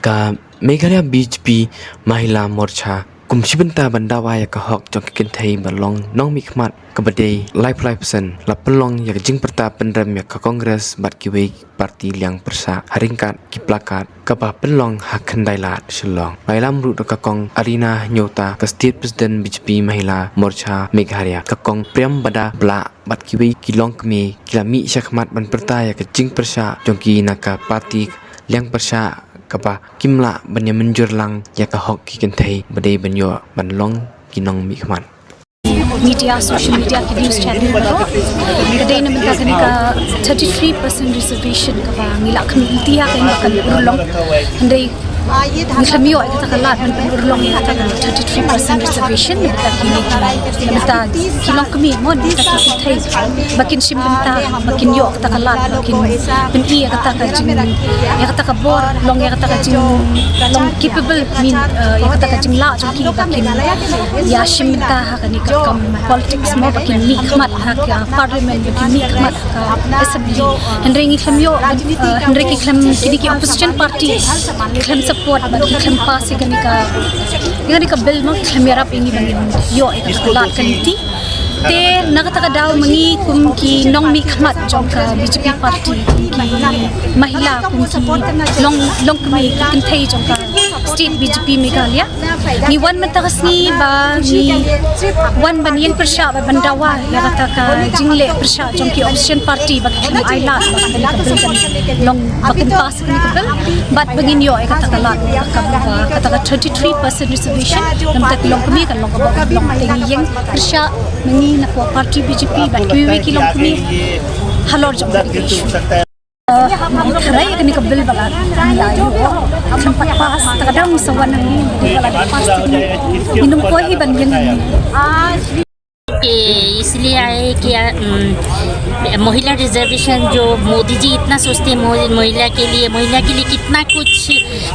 का मेघालय बीजेपी महिला मोर्चा कुमसिबंता बंदावा या कहक जंकिन थई बलong nong mikmat kabadai life lapelong ya jing perta pendam ya ka kongres bat kiwe parti liang persa haringkat kiplakat kabah pelong hakan dailat selong bailam ru ka kong arina nyota ka state president BJP mahila morcha meghalaya ka kong priam bada bla bat kiwe kilong kme kilami syakmat ban perta ya ka jing persa jongki naka parti liang persa kapa kimla banya menjurlang ya ka hok kiken thai badai banyo banlong kinong mikman media, social media ke news channel kadai na minta kani ka 33% reservation ka ba ngila kami intiya kay makan urlong handai Islamio ay katakalat ng urlong ya kata 33% reservation minta kini minta kilong kami mo minta kitay bakin sim minta bakin yo katakalat bakin pin iya kata ka jing ya kata ka bor long ya kata ka jing long capable min ya kata ka jing la jong ki bakin ya sim minta kani ka kam politics mo bakin mi khmat ha ka parliament bakin mi khmat ka assembly hendring Islamio hendring iklam kini ki opposition party iklam support bagi kempas ini ka bill mo khamyarap ini bangin yo ay kalat kaniti te nakataka daw mangi kum ki nong mi khmat jong ka BJP party ki mahila kum ki long kami kin thai jong ka state BJP Meghalaya ni wan matakas ni ba ni wan banian persya ba bandawa ya kata ka jingle persya jong ki opposition party bagi aila bagi ka bill long bakin pas kani ka bill bat bangin yo ay katakalat kata ka 33% reservation nam tak long kami kan long ka long tingi yang persya mangi na ko party BJP bat kiwi ki long kami halor jong ka issue Rai kini ke bil balat layu sempat pas kadang sawan ni balat pas minum kuah ban yang इसलिए आए कि महिला रिजर्वेशन जो मोदी जी इतना सोचते हैं महिला के लिए कितना कुछ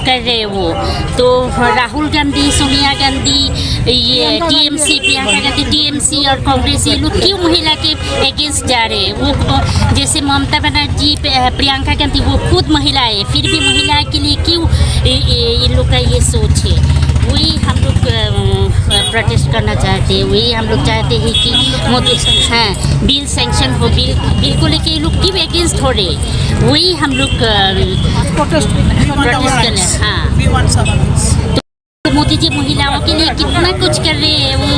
कर रहे हैं वो तो राहुल गांधी सोनिया गांधी ये टीएमसी प्रियंका गांधी टीएमसी और कांग्रेस ये लोग क्यों महिला के अगेंस्ट जा रहे हैं वो जैसे ममता बनर्जी प्रियंका गांधी वो खुद महिला है फिर भी महिला के लिए क्यों इन लोग का ये सोच है वही हम लोग प्रोटेस्ट करना चाहते हैं वही हम लोग चाहते हैं कि मोदी बिल सैंक्शन हो बिल को लेके ये लोग क्यों अगेंस्ट हो रहे वही हम लोग प्रोटेस्ट करना तो मोदी जी महिलाओं के लिए कितना कुछ कर रहे हैं वो